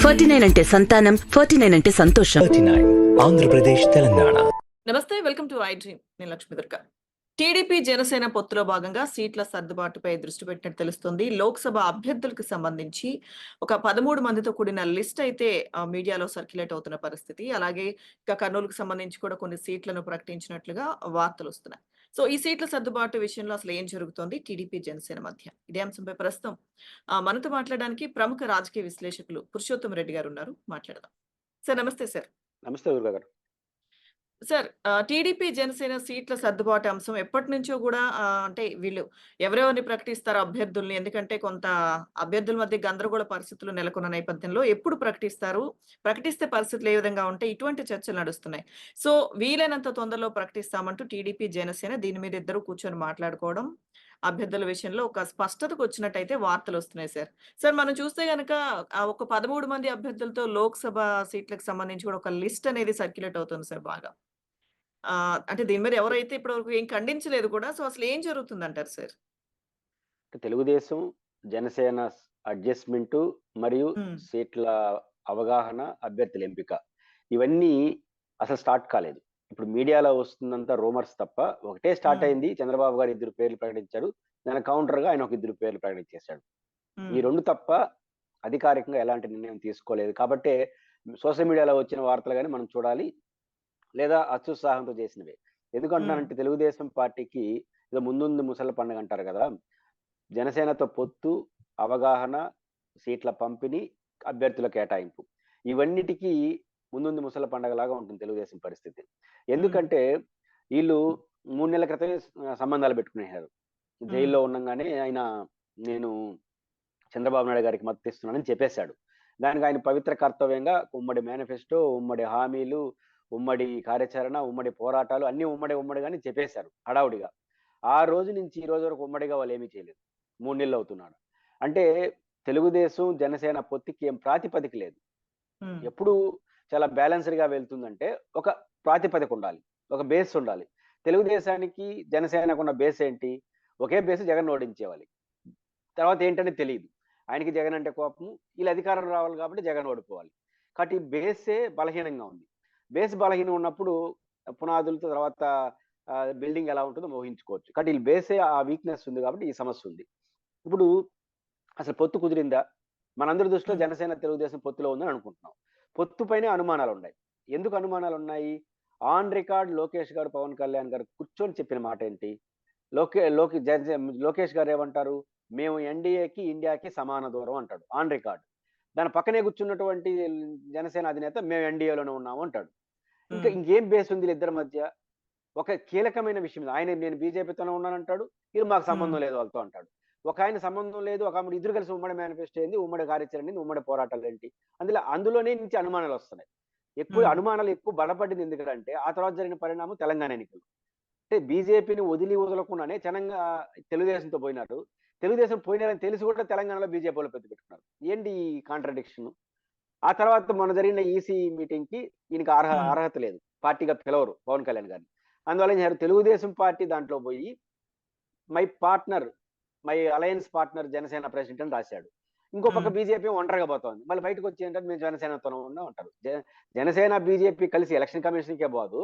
49 అంటే సంతానం, 49 అంటే సంతోషం. 39 ఆంధ్రప్రదేశ్ తెలంగాణ. నమస్తే, వెల్కమ్ టు ఐ డ్రీమ్. నేను లక్ష్మి దుర్గా. టీడీపీ జనసేన పొత్తులో భాగంగా సీట్ల సర్దుబాటుపై దృష్టి పెట్టినట్టు తెలుస్తోంది. లోక్సభ అభ్యర్థులకు సంబంధించి ఒక 13 మందితో కూడిన లిస్ట్ అయితే మీడియాలో సర్క్యులేట్ అవుతున్న పరిస్థితి. అలాగే ఇక కర్నూలుకు సంబంధించి కూడా కొన్ని సీట్లను ప్రకటించినట్లుగా వార్తలు వస్తున్నాయి. సో ఈ సీట్ల సర్దుబాటు విషయంలో అసలు ఏం జరుగుతోంది టీడీపీ జనసేన మధ్య? ఇదే అంశంపై ప్రస్తుతం మనతో మాట్లాడడానికి ప్రముఖ రాజకీయ విశ్లేషకులు పురుషోత్తమ రెడ్డి గారు ఉన్నారు. మాట్లాడదాం. సార్ నమస్తే సార్. నమస్తే దుర్గా గారు. సార్, టీడీపీ, జనసేన సీట్ల సర్దుబాటు అంశం ఎప్పటినుంచో గూడా అంటే వీళ్ళు ఎవరెవరిని ప్రకటిస్తారు అభ్యర్థుల్ని? ఎందుకంటే కొంత అభ్యర్థుల మధ్య గందరగోళ పరిస్థితులు నెలకొన్న నేపథ్యంలో ఎప్పుడు ప్రకటిస్తారు? ప్రకటిస్తే పరిస్థితులు ఏ విధంగా ఉంటాయి? ఇటువంటి చర్చలు నడుస్తున్నాయి. సో, వీలైనంత తొందరలో ప్రకటిస్తామంటూ టీడీపీ, జనసేన దీని మీద ఇద్దరు కూర్చొని మాట్లాడుకోవడం, అభ్యర్థుల విషయంలో ఒక స్పష్టతకొచ్చినట్టయితే వార్తలొస్తున్నాయి సార్. సార్, మనం చూస్తే గనక ఒక 13 మంది అభ్యర్థులతో లోక్‌సభ సీట్లకు సంబంధించి కూడా ఒక లిస్ట్ అనేది సర్క్యులేట్ అవుతుంది సార్ బాగా. అంటే దీని మీద ఎవరైతే ఇప్పటివరకు ఏం ఖండించలేదు కూడా. సో, అసలు ఏం జరుగుతుందంటారు సార్? తెలుగుదేశం, జనసేన అడ్జస్ట్‌మెంటు మరియు హ్మ్. సీట్ల అవగాహన, అభ్యర్థుల ఎంపిక ఇవన్నీ అసలు స్టార్ట్ కాలేదు. ఇప్పుడు మీడియాలో వస్తుందంతా రూమర్స్ తప్ప ఒకటే స్టార్ట్ హ్మ్. అయింది. చంద్రబాబు గారు 2 పేర్లు ప్రకటించారు. దానికి కౌంటర్‌గా ఆయన ఒక 2 పేర్లు ప్రకటించేశాడు. ఈ హ్మ్. 2 తప్ప అధికారికంగా ఎలాంటి నిర్ణయం తీసుకోలేదు. కాబట్టే సోషల్ మీడియాలో వచ్చిన వార్తలు గాని మనం చూడాలి. లేదా అత్యుత్సాహంతో చేసినవే. హ్మ్. ఎందుకంటున్నానంటే తెలుగుదేశం పార్టీకి ఏదో ముందుంది ముసళ్ళ పండగ అంటారు కదా! జనసేనతో పొత్తు, అవగాహన, సీట్ల పంపిణీ, అభ్యర్థుల కేటాయింపు. ఇవన్నిటికి ముందుంది ముసళ్ళ పండగలాగా ఉంటుంది తెలుగుదేశం పరిస్థితి. హ్మ్. ఎందుకంటే ఈళ్ళు 3 నెలల క్రితమే సంబంధాలు పెట్టుకునేసారు. హ్మ్. జైల్లో ఉండంగానే ఆయన నేను చంద్రబాబు నాయుడు గారికి మద్దతిస్తున్నానని చెప్పేశాడు. దానికి ఆయన పవిత్ర కర్తవ్యంగా ఉమ్మడి మేనిఫెస్టో, ఉమ్మడి హామీలు, ఉమ్మడి కార్యాచరణ, ఉమ్మడి పోరాటాలు అన్నీ ఉమ్మడిగానే చెప్పేశారు హడావుడిగా. ఆ రోజు నుంచి ఈ రోజు వరకు ఉమ్మడిగా వాళ్ళేమీ చేయలేదు. 3 నెలలు అవుతున్నాడు. అంటే తెలుగుదేశం, జనసేన పొత్తుకి ఏం ప్రాతిపదిక లేదు. హ్మ్. ఎప్పుడు చాలా బ్యాలెన్స్‌డ్‌గా వెళ్తుందంటే ఒక ప్రాతిపదిక ఉండాలి. ఒక బేస్ ఉండాలి. తెలుగుదేశానికి, జనసేనకున్న బేస్ ఏంటి? ఒకే బేస్ జగన్‌ని ఓడించేవాలి. తర్వాత ఏంటనేది తెలీదు. ఆయనకి జగన్ అంటే కోపము. ఈళ్ళు అధికారం రావాలి కాబట్టి జగన్ ఓడిపోవాలి. కాబట్టి ఈ బేసే బలహీనంగా ఉంది. బేస్ బలహీనంగా ఉన్నప్పుడు పునాదులతో తర్వాత బిల్డింగ్ ఎలా ఉంటుందో ఊహించుకోవచ్చు. కాబట్టి ఈళ్ళ బేసే ఆ వీక్‌నెస్ ఉంది కాబట్టి ఈ సమస్య ఉంది. ఇప్పుడు అసలు పొత్తు కుదిరిందా? మనందరి దృష్టిలో హ్మ్. జనసేన, తెలుగుదేశం పొత్తులో ఉందని అనుకుంటున్నాం. పొత్తు పైనే అనుమానాలున్నాయి. ఎందుకు అనుమానాలున్నాయి? ఆన్ రికార్డ్ లోకేష్ గారు, పవన్ కళ్యాణ్ గారు కూర్చొని చెప్పిన మాటేంటి? లోకే లోకి జనసే లోకేష్ గారు ఏమంటారు? మేము ఎన్‌డీఏకి, ఇండియాకి సమాన దూరం అంటాడు. On record. దాని పక్కనే కూర్చున్నటువంటి జనసేన అధినేత మేము ఎన్‌డీఏలోనే ఉన్నాము అంటాడు. హ్మ్. ఇంకేం బేస్ ఉంది వీళ్ళిద్దరి మధ్య? ఒక కీలకమైన విషయం ఇది. ఆయన నేను బీజేపీతోనే ఉన్నానంటాడు. ఈళ్ళు మాకు హ్మ్. సంబంధం లేదు వాళ్ళతో అంటాడు. ఒకాయన సంబంధం లేదు. ఒకామె ఇద్దరు కలిసి ఉమ్మడి మేనిఫెస్టో ఏంది? ఉమ్మడి కార్యాచరణ ఏంది? ఉమ్మడి పోరాటాలేంటి? అందులోనే నుంచి అనుమానాలొస్తున్నాయి. హ్మ్. అనుమానాలు ఎక్కువ బలపడింది ఎందుకంటే, ఆ తర్వాత జరిగిన పరిణామం తెలంగాణ ఎన్నికలు. అంటే బీజేపీని వదలకుండానే తెలుగుదేశంతో పోయినారు. తెలుగుదేశం పోయినారని తెలిసి కూడా తెలంగాణలో బీజేపీలో పొత్తు పెట్టుకున్నారు. ఏంటి ఈ కాంట్రాడిక్షన్? ఆ తర్వాత మొన్న జరిగిన ఈసీ మీటింగ్‌కి ఈయనకి హ్మ్. అర్హత లేదు. పార్టీగా పిలవరు పవన్ కళ్యాణ్ గారిని. అందువల్ల ఏం చేశారు తెలుగుదేశం పార్టీ దాంట్లో పోయి my partner, my alliance partner Janasena president అని రాశాడు. ఇంకో పక్క హ్మ్. బీజేపీ ఒంటరిగా పోతోంది. మళ్ళీ బయటకొచ్చి ఏంటంటే మేము జనసేనతోనే ఉన్నాం అంటారు. జనసేన, బీజేపీ కలిసి ఎలక్షన్ కమిషన్‌కే పోదు.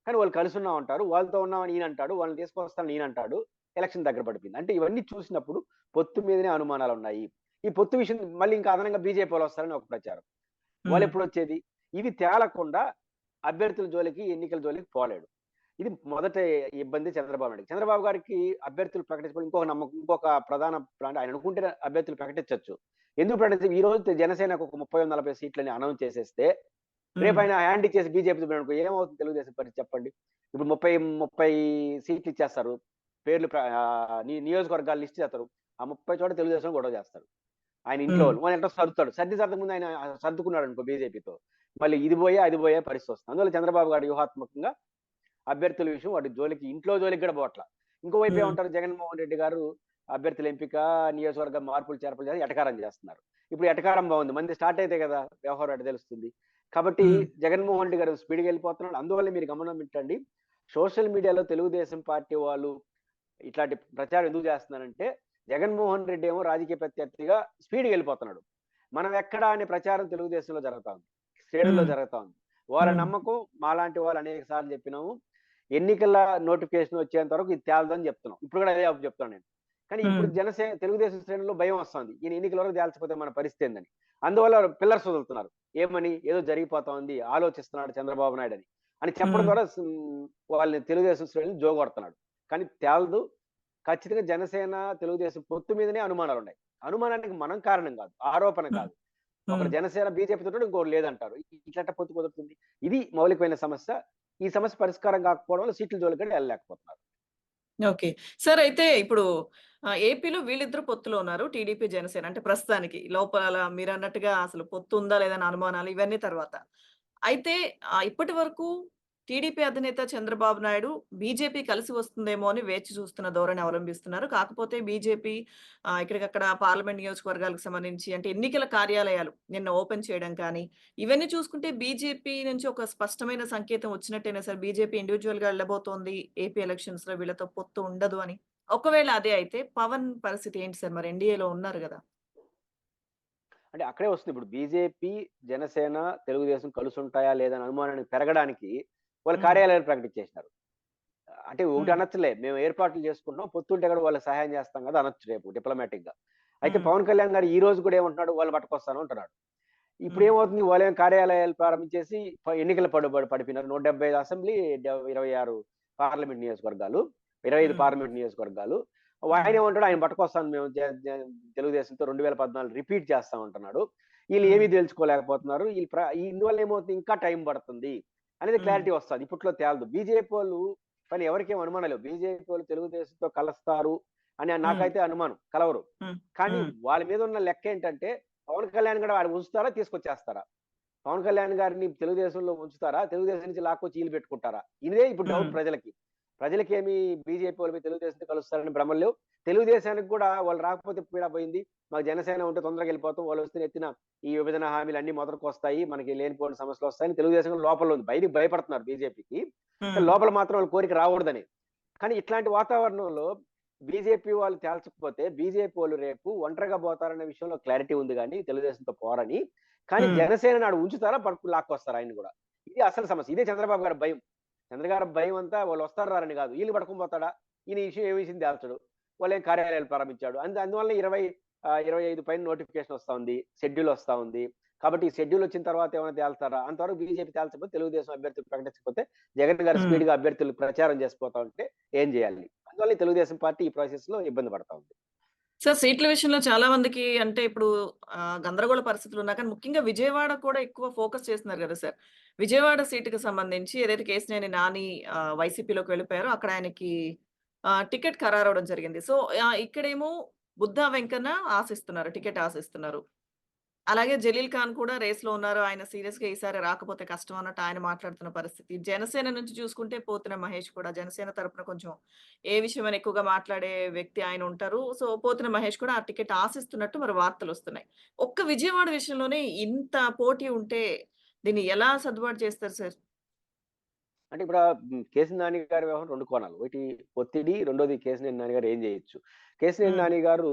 కానీ వాళ్ళు కలిసున్నాం అంటారు. వాళ్ళతో ఉన్నామని ఈయనంటాడు. వాళ్ళని తీసుకొస్తానని ఈయనంటాడు. ఎలక్షన్ దగ్గర పడిపోయింది. అంటే ఇవన్నీ చూసినప్పుడు పొత్తు మీదనే అనుమానాలున్నాయి. ఈ పొత్తు విషయం మళ్ళీ ఇంకా అదనంగా బీజేపీ వాళ్ళొస్తారని ఒక ప్రచారం. హ్మ్. వాళ్ళెప్పుడొచ్చేది? ఇవి తేలకుండా అభ్యర్థుల జోలికి, ఎన్నికల జోలికి పోలేడు. ఇది మొదటి ఇబ్బంది చంద్రబాబు నాయుడుకి. చంద్రబాబు గారికి అభ్యర్థులు ప్రకటించడం ఇంకొక ప్రధాన ఆయన అనుకుంటే అభ్యర్థులు ప్రకటించొచ్చు. ఎందుకు ప్రకటించరు? ఈరోజు జనసేనకు ఒక 30, 40 సీట్లని అనౌన్స్ చేసేస్తే రేపు హ్మ్. ఆయన హ్యాండ్ ఇచ్చేసి బీజేపీతో పోయాడనుకో ఏమవుతుంది తెలుగుదేశం పరిస్థితి చెప్పండి? ఇప్పుడు 30 సీట్లు ఇచ్చేస్తారు. పేర్లు నియోజకవర్గాలు లిస్ట్ చేస్తారు. ఆ 30 చోట తెలుగుదేశం గొడవ చేస్తారు. ఆయన ఇంట్లో హ్మ్. వాళ్ళు. వాడు ఎట్లా సర్దుతాడు. సర్దక ముందు ఆయన సర్దుకున్నాడనుకో బీజేపీతో. మళ్ళీ ఇది పోయే, అది పోయే పరిస్థితి వస్తుంది. అందువల్ల చంద్రబాబు గారు వ్యూహాత్మకంగా అభ్యర్థుల విషయం వాటి జోలికి ఇంట్లో జోలికి కూడా పోవట్ల. ఇంకోవైపు హ్మ్. ఏమంటారు జగన్మోహన్ రెడ్డి గారు అభ్యర్థుల ఎంపిక, నియోజకవర్గ మార్పులు, చేర్పులు చేసి ఎటకారం చేస్తున్నారు. ఇప్పుడు ఎటకారం బాగుంది. మంది స్టార్ట్ అయితే కదా వ్యవహారం అటు తెలుస్తుంది. కాబట్టి హ్మ్. జగన్మోహన్ రెడ్డి గారు స్పీడ్‌గా వెళ్ళిపోతున్నాడు. అందువల్ల మీరు గమనం పెట్టండి. సోషల్ మీడియాలో తెలుగుదేశం పార్టీ వాళ్ళు ఇట్లాంటి ప్రచారం ఎందుకు చేస్తున్నారంటే, జగన్మోహన్ రెడ్డి ఏమో రాజకీయ ప్రత్యర్థిగా స్పీడ్‌గా వెళ్ళిపోతున్నాడు. మనం ఎక్కడ అనే ప్రచారం తెలుగుదేశంలో జరుగుతా ఉంది, శ్రేణుల్లో జరుగుతా ఉంది. వాళ్ళ నమ్మకం మాలాంటి వాళ్ళు అనేక సార్లు చెప్పినాము. ఎన్నికల నోటిఫికేషన్ వచ్చేంత వరకు ఇది తేలదని చెప్తున్నాం. ఇప్పుడు కూడా అదే చెప్తాను నేను. కానీ ఇప్పుడు తెలుగుదేశం శ్రేణుల్లో భయం వస్తుంది, ఈయన ఎన్నికల వరకు తేల్చకపోతే మన పరిస్థితి ఏందని. అందువల్ల పిల్లర్స్ వదులుతున్నారు. ఏమని, ఏదో జరిగిపోతా ఉంది, ఆలోచిస్తున్నాడు చంద్రబాబు నాయుడు అని చెప్పడం ద్వారా వాళ్ళని తెలుగుదేశం శ్రేణులు జోగొడుతున్నాడు. కానీ తేలదు. ఖచ్చితంగా జనసేన తెలుగుదేశం పొత్తు మీదనే అనుమానాలు ఉన్నాయి. అనుమానానికి మనం కారణం కాదు, ఆరోపణ కాదు. ఒకరు జనసేన బీజేపీ తోటి ఇంకోటి లేదంటారు. ఇట్లా పొత్తు కుదురుతుంది? ఇది మౌలికమైన సమస్య. ఈ సమస్య పరిష్కారం కాకపోవడం వల్ల సీట్ల జోలికి వెళ్ళలేకపోతున్నారు. ఓకే. సార్ అయితే ఇప్పుడు ఏపీలో వీళ్ళిద్దరు పొత్తులో ఉన్నారు. టీడీపీ, జనసేన. అంటే ప్రస్తుతానికి లోపల మీరన్నట్టుగా అసలు పొత్తు ఉందా లేదా అనే అనుమానాలు ఇవన్నీ తర్వాత. అయితే ఇప్పటి వరకు టీడీపీ అధినేత చంద్రబాబు నాయుడు బీజేపీ కలిసి వస్తుందేమో అని వేచి చూస్తున్న ధోరణి అవలంబిస్తున్నారు. కాకపోతే బీజేపీ ఇక్కడికక్కడ పార్లమెంట్ నియోజకవర్గాలకు సంబంధించి అంటే ఎన్నికల కార్యాలయాలు నిన్న ఓపెన్ చేయడం కానీ, ఇవన్నీ చూసుకుంటే బీజేపీ నుంచి ఒక స్పష్టమైన సంకేతం వచ్చినట్టేనా సార్? బీజేపీ ఇండివిడ్యువల్‌గా వెళ్ళబోతోంది ఏపీ ఎలక్షన్స్‌లో వీళ్ళతో పొత్తు ఉండదు అని. ఒకవేళ అదే అయితే పవన్ పరిస్థితి ఏంటి సార్? మరి ఎన్‌డీఏలో ఉన్నారు గదా! అంటే అక్కడే వస్తుంది. ఇప్పుడు బీజేపీ, జనసేన, తెలుగుదేశం కలిసుంటాయా లేదా అని అనుమానానికి పెరగడానికి వాళ్ళు హ్మ్. కార్యాలయాలు ప్రకటించేసినారు. అంటే ఒకటి హ్మ్. అనొచ్చులే, మేము ఏర్పాట్లు చేసుకుంటున్నాం, పొత్తుంటే కూడా వాళ్ళకి సహాయం చేస్తాం కదా అనొచ్చు రేపు డిప్లొమాటిక్ గా. అయితే హ్మ్. పవన్ కళ్యాణ్ గారు ఈ రోజు కూడా ఏమంటున్నాడు, వాళ్ళని పట్టుకొస్తాను అంటున్నాడు. ఇప్పుడు హ్మ్. ఏమవుతుంది, వాళ్ళేం కార్యాలయాలు ప్రారంభించేసి ఎన్నికల పడిపోయినారు. 175 అసెంబ్లీ, 26 పార్లమెంట్ నియోజకవర్గాలు, 25 హ్మ్. పార్లమెంట్ నియోజకవర్గాలు. ఆయన హ్మ్. ఏమంటాడు, ఆయన పట్టుకొస్తాను మేము తెలుగుదేశంతో 2014 రిపీట్ చేస్తాం అంటున్నాడు. వీళ్ళు హ్మ్. ఏమీ తెలుసుకోలేకపోతున్నారు. ఇందువల్ల ఏమవుతుంది, ఇంకా టైం పడుతుంది అనేది హ్మ్. క్లారిటీ వస్తుంది. ఇప్పట్లో తేలదు. బీజేపీ వాళ్ళు కానీ ఎవరికేం అనుమానం లేవు. బీజేపీ వాళ్ళు తెలుగుదేశంతో కలుస్తారు అని హ్మ్. నాకైతే అనుమానం, కలవరు. హ్మ్. కానీ హ్మ్. వాళ్ళ మీద ఉన్న లెక్క ఏంటంటే, పవన్ కళ్యాణ్ కూడా వాడు ఉంచుతారా, తీసుకొచ్చేస్తారా? పవన్ కళ్యాణ్ గారిని తెలుగుదేశంలో ఉంచుతారా, తెలుగుదేశం నుంచి లాక్కొచ్చి ఈలు పెట్టుకుంటారా? ఇదే ఇప్పుడు డౌట్ హ్మ్. ప్రజలకి. ప్రజలకేమి బీజేపీ వాళ్ళు తెలుగుదేశంతో కలుస్తారని భ్రమలు లేవు. తెలుగుదేశానికి కూడా వాళ్ళు రాకపోతే పీడ పోయింది. మాకు జనసేన ఉంటే తొందరగా వెళ్ళిపోతాం, వాళ్ళు వస్తే ఎత్తిన ఈ విభజన హామీలు అన్ని మొదలుకొస్తాయి, మనకి లేనిపోయిన సమస్యలు వస్తాయని తెలుగుదేశం లోపల ఉంది. బయటికి భయపడుతున్నారు బీజేపీకి. హ్మ్. లోపల మాత్రం వాళ్ళ కోరిక రాకూడదని. కానీ ఇట్లాంటి వాతావరణంలో బీజేపీ వాళ్ళు తేల్చకపోతే బీజేపీ వాళ్ళు రేపు ఒంటరిగా పోతారనే విషయంలో క్లారిటీ ఉంది గానీ, తెలుగుదేశంతో పోరని. కానీ హ్మ్. జనసేన నాడు ఉంచుతారా, లాక్కొస్తారా ఆయన్ని గూడా? ఇది అసలు సమస్య. ఇదే చంద్రబాబు గారి భయం. చంద్రగారి భయం అంతా వాళ్ళు వస్తారు రారని గాదు. ఈళ్ళు పట్టుకొని పోతాడా? ఈయన ఈ విషయం ఏ విషయం తేల్చడు. వాళ్ళేం కార్యాలయాలు ప్రారంభించాడు. అందువల్ల 25 పైన నోటిఫికేషన్ వస్తా ఉంది. షెడ్యూల్ వస్తా ఉంది. కాబట్టి ఈ షెడ్యూల్ వచ్చిన తర్వాత ఏమైనా తేల్తారా? అంతవరకు బీజేపీ తేల్చకపోతే, తెలుగుదేశం అభ్యర్థులు ప్రకటించకపోతే, జగన్ గారు హ్మ్. స్పీడ్‌గా అభ్యర్థులు ప్రచారం చేసిపోతా ఉంటే ఏం జేయాలి? అందువల్ల ఈ తెలుగుదేశం పార్టీ ఈ ప్రాసెస్‌లో ఇబ్బంది పడతా ఉంది. సార్ సీట్ల విషయంలో చాలా మందికి అంటే ఇప్పుడు గందరగోళ పరిస్థితులున్నా కానీ ముఖ్యంగా విజయవాడ కూడా ఎక్కువ ఫోకస్ చేస్తున్నారు గదా సార్! విజయవాడ సీటుకి సంబంధించి ఏదైతే కేశినేని నాని వైసీపీలోకి వెళ్ళిపోయారో అక్కడ ఆయనకి టికెట్ ఖరారవ్వడం జరిగింది. సో, ఇక్కడేమో బుద్దా వెంకన్న ఆశిస్తున్నారు. టికెట్ ఆశిస్తున్నారు. అలాగే జలీల్ ఖాన్ కూడా రేస్‌లో ఉన్నారు. ఆయన సీరియస్‌గా ఈసారి రాకపోతే కష్టం అన్నట్టు ఆయన మాట్లాడుతున్న పరిస్థితి. జనసేన నుంచి చూసుకుంటే పోతిన మహేష్ కూడా జనసేన తరపున కొంచెం ఏ విషయమైనా ఎక్కువగా మాట్లాడే వ్యక్తి ఆయన ఉంటారు. సో, పోతిన మహేష్ కూడా ఆ టికెట్ ఆశిస్తున్నట్టు మరి వార్తలొస్తున్నాయి. ఒక్క విజయవాడ విషయంలోనే ఇంత పోటీ ఉంటే దీన్ని ఎలా సర్దుబాటు చేస్తారు సార్? అంటే ఇప్పుడు కేసీఆర్ నాని గారి వ్యవహారం 2 కోణాలు. ఒకటి ఒత్తిడి, రెండోది కేశినేని నాని గారు ఏం చేయొచ్చు. కేశినేని హ్మ్. నాని గారు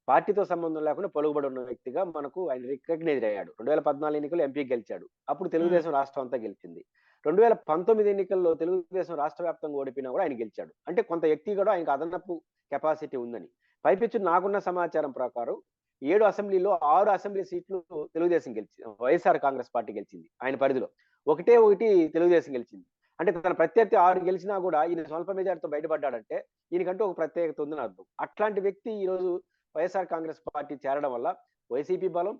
పార్టీతో సంబంధం లేకుండా పలుకుబడి ఉన్న వ్యక్తిగా మనకు ఆయన రికగ్నైజ్డ్ అయ్యాడు. 2014 ఎన్నికల్లో ఎంపీ గెలిచాడు. అప్పుడు హ్మ్. తెలుగుదేశం రాష్ట్రం అంతా గెలిచింది. 2019 ఎన్నికల్లో తెలుగుదేశం రాష్ట్ర వ్యాప్తంగా ఓడిపోయినా కూడా ఆయన గెలిచాడు. అంటే కొంత వ్యక్తి కూడా ఆయనకు అదనపు కెపాసిటీ ఉందని. పైపెచ్చు నాకున్న సమాచారం ప్రకారం 7 అసెంబ్లీలో 6 అసెంబ్లీ సీట్లు తెలుగుదేశం వైఎస్ఆర్ కాంగ్రెస్ పార్టీ గెలిచింది ఆయన పరిధిలో. ఒకటే ఒకటి తెలుగుదేశం గెలిచింది. అంటే తన ప్రత్యర్థి 6 గెలిచినా గూడా ఈయన స్వల్ప మెజారిటీతో బయటపడ్డాడంటే, ఈయనకంటూ ఒక ప్రత్యేకత ఉందని అర్థం. అట్లాంటి వ్యక్తి ఈరోజు వైఎస్ఆర్ కాంగ్రెస్ పార్టీ చేరడం వల్ల వైసీపీ బలం,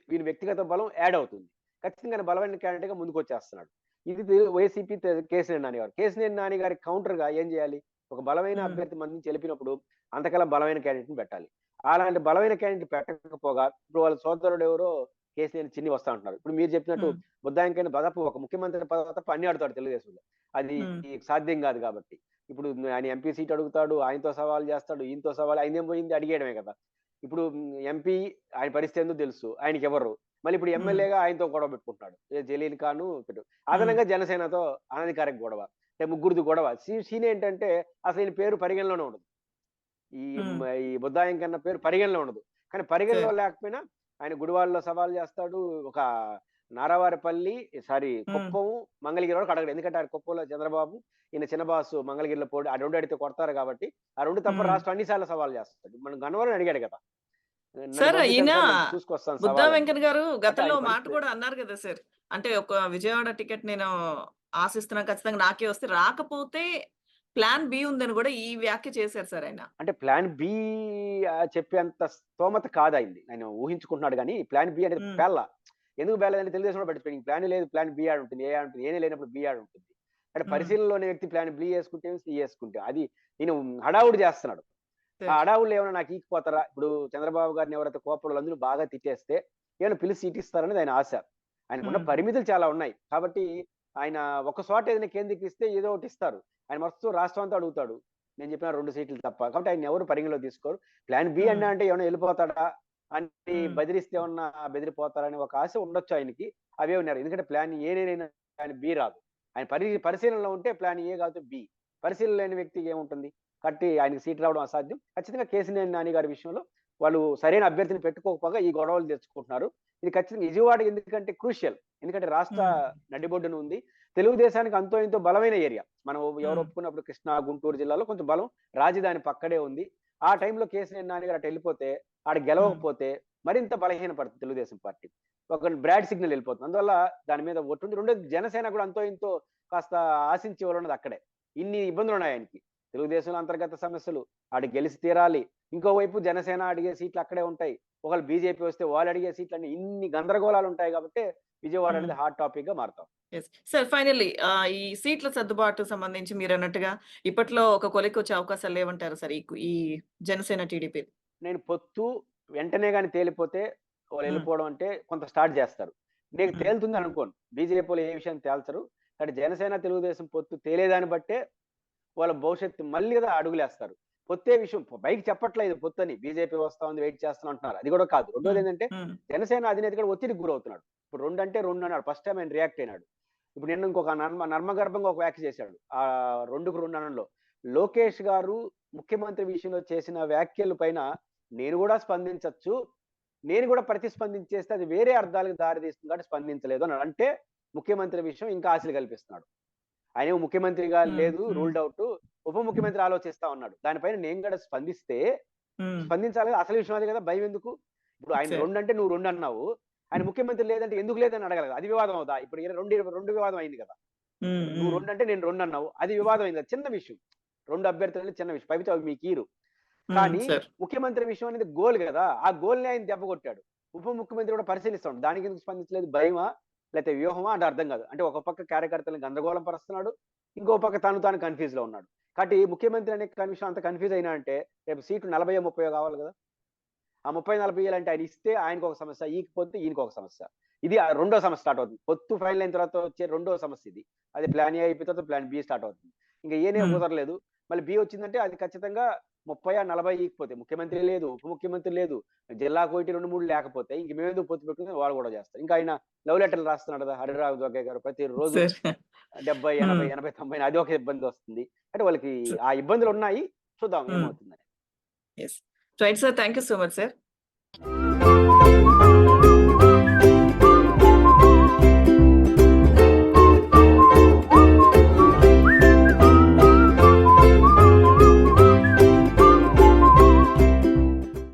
వీని వ్యక్తిగత బలం యాడ్ అవుతుంది. ఖచ్చితంగా బలమైన క్యాండిడేట్‌గా ముందుకొచ్చేస్తున్నాడు. ఇది వైసీపీ కేశినేని నాని గారు. కేశినేని నాని గారికి కౌంటర్‌గా ఏం జేయాలి? ఒక బలమైన హ్మ్. అభ్యర్థి మన నుంచి ఎలిపినప్పుడు అంతకన్నా బలమైన క్యాండిడేట్‌ని పెట్టాలి. అలాంటి బలమైన క్యాండిడేట్ పెట్టకపోగా ఇప్పుడు వాళ్ళ సోదరుడు ఎవరో కేశినేని చిన్ని వస్తా అంటున్నారు. ఇప్పుడు మీరు చెప్పినట్టు హ్మ్. బుద్దాయింకైన దాదాపు ఒక ముఖ్యమంత్రి పదవి తప్ప అన్ని ఆడుతాడు తెలుగుదేశంలో. అది హ్మ్. సాధ్యం గాదు గాబట్టి. ఇప్పుడు ఆయన ఎంపీ సీట్ అడుగుతాడు, ఆయనతో సవాల్ జేస్తాడు, ఈయనతో సవాల్, ఆయనదేం పోయింది అడిగేయడమే గదా! ఇప్పుడు ఎంపీ ఆయన పరిస్థితి ఏందో తెలుసు. ఆయనకెవ్వరు. మళ్ళీ ఇప్పుడు హ్మ్. ఎమ్మెల్యేగా ఆయనతో గొడవ పెట్టుకుంటున్నాడు. జలీల్ ఖాను హ్మ్. అదనంగా జనసేనతో అనధికారిక గొడవ. అంటే ముగ్గురిది గొడవ. సీన్ ఏంటంటే అసలు ఈయన పేరు పరిగణలోనే ఉండదు. ఈ హ్మ్. ఈ బుద్దాయం కన్న పేరు పరిగణలో ఉండదు. కానీ పరిగణలో సార్. లేకపోయినా ఆయన గుడివాడలో సవాల్ చేస్తాడు. ఒక నారావారిపల్లి సారీ హ్మ్. కుప్పం, మంగళగిరి వరకు అడగడు. ఎందుకంటే ఆ కుప్పంలో చంద్రబాబు, ఈయన చిన్న బాసు మంగళగిరిలో పోటీ. ఆ 2 అడిగితే కొడతారు కాబట్టి, ఆ 2 తప్ప హ్మ్. రాష్ట్రం అన్ని సార్లు సవాల్ చేస్తాడు. మనం గన్నవరం అడిగాడు కదా! నన్ను సార్ ఈయన పంపించండి సార్ నేను చూసుకొస్తాను బుద్ధా సవాలని. వెంకన్న గారు అంటే గతంలో ఆయన మాట పరిస్థితి కూడా అన్నారు కదా సార్. అంటే ఒక విజయవాడ టికెట్ నేను ఆశిస్తున్నాను ఖచ్చితంగా నాకే వస్తే, రాకపోతే ప్లాన్ బి ఉందని కూడా ఈ వ్యాఖ్య చేశారు సార్ ఆయన. అంటే ప్లాన్ బి చెప్పేంత స్తోమత కాదాయింది. ఆయన ఊహించుకుంటున్నాడు గానీ, ప్లాన్ బి అనేది హ్మ్. పేల్ల. ఎందుకు పేలలేదంటే తెలుగుదేశంలో పట్టించుకోడు. ప్లాన్ లేదు. ప్లాన్ బి ఆడ ఉంటుంది. ఏ ఆడ ఉంటుంది. ఏనే లేనప్పుడు బి ఆడ ఉంటుంది. అంటే హ్మ్. పరిశీలనలోని వ్యక్తి ప్లాన్ బి యేసుకుంటే సి యేసుకుంటే. అది ఈయన హడావుడి చేస్తున్నాడు. ఆ సార్. హడావుడిలో ఏమైనా నాకు ఈకిపోతారా? ఇప్పుడు చంద్రబాబు గారిని ఎవరైతే కోపడోళ్ళందరూ బాగా తిట్టేస్తే, ఏమైనా పిలిచి సీట్ ఇస్తారనేది ఆయన ఆశ. ఆయనకున్న హ్మ్. పరిమితులు చాలా ఉన్నాయి. కాబట్టి ఆయన ఒక చోట ఏదైనా కేంద్రీకరిస్తే ఏదో ఒకటి ఇస్తారు. ఆయన మొత్తం రాష్ట్రం అంతా అడుగుతాడు. నేను చెప్పిన 2 సీట్లు తప్ప. కాబట్టి ఆయన్ని ఎవరు పరిగణలోకి తీసుకోరు. ప్లాన్ బి హ్మ్. అన్నా అంటే ఏమైనా ఎళ్ళిపోతాడా? అని హ్మ్. బెదిరిస్తే ఏమన్నా బెదిరిపోతారని ఒక ఆశ ఉండొచ్చు ఆయనకి. అవే ఉన్నారు. ఎందుకంటే ప్లాన్ ఏనేనైనా ప్లాన్ బి రాదు. ఆయన పరిశీలనలో ఉంటే ప్లాన్ ఏ కాదు బి. పరిశీలన లేని వ్యక్తికి ఏముంటుంది? కాబట్టి ఆయనకి సీట్ రావడం అసాధ్యం. ఖచ్చితంగా కేశినేని నాని గారి విషయంలో వాళ్ళు సరైన అభ్యర్థిని పెట్టుకోకపోగా ఈ గొడవలు తెచ్చుకుంటున్నారు. ఇది ఖచ్చితంగా విజయవాడ ఎందుకంటే క్రూషియల్. ఎందుకంటే రాష్ట్ర హ్మ్. నడిబొడ్డున ఉంది. తెలుగుదేశానికి అంతో ఇంతో బలమైన ఏరియా. మనం ఎవరు హ్మ్. ఒప్పుకున్నప్పుడు కృష్ణా, గుంటూరు జిల్లాలో కొంచెం బలం రాజధాని పక్కడే ఉంది. ఆ టైంలో కేశినేని నాని గారు అటెళ్ళిపోతే, ఆడ హ్మ్. గెలవకపోతే మరింత బలహీనపడుతుంది తెలుగుదేశం పార్టీ. ఒక బ్రాడ్ సిగ్నల్ ఎళ్ళిపోతుంది. అందువల్ల దాని మీద ఒట్టుంది. రెండోది జనసేన కూడా అంతో ఇంతో కాస్త ఆశించేవాళ్ళున్నది అక్కడే. ఇన్ని ఇబ్బందులున్నాయి ఆయనకి. తెలుగుదేశంలో అంతర్గత సమస్యలు. ఆడు గెలిచి తీరాలి. ఇంకోవైపు జనసేన అడిగే సీట్లు అక్కడే ఉంటాయి. ఒకవేళ బీజేపీ వస్తే వాళ్ళు అడిగే సీట్లన్నీ ఇన్ని గందరగోళాలుంటాయి గాబట్టే విజయవాడ హ్మ్. అనేది హాట్ టాపిక్‌గా మారుతాం. యెస్. సార్ ఫైనల్లీ ఈ సీట్ల సర్దుబాటు సంబంధించి మీరన్నట్టుగా ఇప్పట్లో ఒక కొలిక్కొచ్చే అవకాశాలు లేవంటారా సార్? ఈ జనసేన, టీడీపీ? నేను పొత్తు వెంటనే గాని తేలిపోతే హ్మ్. వాళ్ళెళ్ళిపోవడం అంటే కొంత స్టార్ట్ జేస్తారు. నీకు హ్మ్. తేలుతుందని అనుకోను. బీజేపీలో ఏ విషయం తేల్చరు. కానీ జనసేన, తెలుగుదేశం పొత్తు తేలేదాన్ని బట్టే వాళ్ళ భవిష్యత్తు మళ్ళీ కదా అడుగులేస్తారు. పొత్తే విషయం పైకి చెప్పట్లేదు పొత్తని. బీజేపీ వస్తా ఉంది వెయిట్ చేస్తున్నాం అంటున్నారు. అది కూడా కాదు. హ్మ్. రెండోదేంటంటే హ్మ్. జనసేన అధినేత కూడా ఒత్తిడికి గురవుతున్నాడు. ఇప్పుడు 2 అంటే 2 అన్నాడు. ఫస్ట్ టైమ్ ఆయన రియాక్ట్ అయినాడు. ఇప్పుడు నిన్న ఇంకొక నర్మగర్భంగా ఒక వ్యాఖ్య చేశాడు. 2కి 2 అనడంలో. లోకేష్ గారు ముఖ్యమంత్రి విషయంలో చేసిన వ్యాఖ్యల పైన నేను కూడా స్పందించొచ్చు. నేను కూడా ప్రతిస్పందించేస్తే అది వేరే అర్థాలకు దారి తీస్తుంది కాబట్టి స్పందించలేదు అన్నాడు. అంటే ముఖ్యమంత్రి విషయం ఇంకా ఆశలు కల్పిస్తున్నాడు. ఆయనేమో ముఖ్యమంత్రిగా హ్మ్. లేదు హ్మ్. Ruled out. ఉప ముఖ్యమంత్రి ఆలోచిస్తా ఉన్నాడు. దానిపైన నేను కూడా స్పందిస్తే హ్మ్. స్పందించాలి కదా! అసలు విషయం అదే కదా! భయం ఎందుకు? ఇప్పుడు ఆయన సార్. 2 అంటే నువ్వు 2 అన్నావు. ఆయన ముఖ్యమంత్రి లేదంటే ఎందుకు లేదని అడగాలి కదా! అది వివాదం అవుదా? ఇప్పుడు 2 వివాదం అయింది కదా! హ్మ్. ఇప్పుడు నువ్వు హ్మ్. 2 అంటే నేను 2 అన్నావు. అది వివాదం అయింది కదా! చిన్న విషయం. 2 అభ్యర్థులని చిన్న విషయం. పైపెచ్చు అవి మీకీయరు. హ్మ్. కానీ సార్. ముఖ్యమంత్రి విషయం అనేది గోల్ గదా! ఆ గోల్‌ని ఆయన దెబ్బకొట్టాడు. ఉప ముఖ్యమంత్రి కూడా పరిశీలిస్తా ఉన్నాడు. దానికెందుకు స్పందించలేదు? భయమా? లేతే వ్యూహమా? అంటే అర్థం కాదు. అంటే ఒక పక్క కార్యకర్తలను గందరగోళం పరుస్తున్నాడు. ఇంకో పక్క తాను కన్‌ఫ్యూజ్‌లో ఉన్నాడు. కాబట్టి ముఖ్యమంత్రి అనే విషయం అంత కన్‌ఫ్యూజ్ అయినాడంటే రేపు సీట్లు 40 30 కావాలి గదా! ఆ 30, 40 ఇయ్యాలంటే ఆయన ఇస్తే ఆయనకొక సమస్య. ఈయకపోతే ఈయనకొక సమస్య. ఇది రెండో సమస్య స్టార్ట్ అవుతుంది. పొత్తు ఫైనల్ అయిన తర్వాత వచ్చే రెండో సమస్య ఇది. అది ప్లాన్ ఏ అయిపోయిన తర్వాత ప్లాన్ బి స్టార్ట్ అవుతుంది. ఇంక ఏనే హ్మ్. కుదరలేదు. మళ్ళీ బి వచ్చిందంటే అది ఖచ్చితంగా 30, 40 ఈకపోతే ముఖ్యమంత్రి లేదు, ఉప ముఖ్యమంత్రి లేదు, జిల్లాకు ఒకటి 2, 3 లేకపోతే ఇంక మేమెందుకు పొత్తు పెట్టుకుని వాళ్ళు గూడా చేస్తారు. ఇంకా ఆయన లవ్ లెటర్‌లు రాస్తున్నాడు గదా! హరిరామ జోగయ్య గారు ప్రతిరోజు సార్. 70, 80, హ్మ్. 80, 90 అది ఒక ఇబ్బందొస్తుంది. అంటే వాళ్ళకి స ఆ ఇబ్బందులున్నాయి. చూద్దాం హ్మ్. ఏమవుతుందని. Yes. Right sir. Thank you so much sir.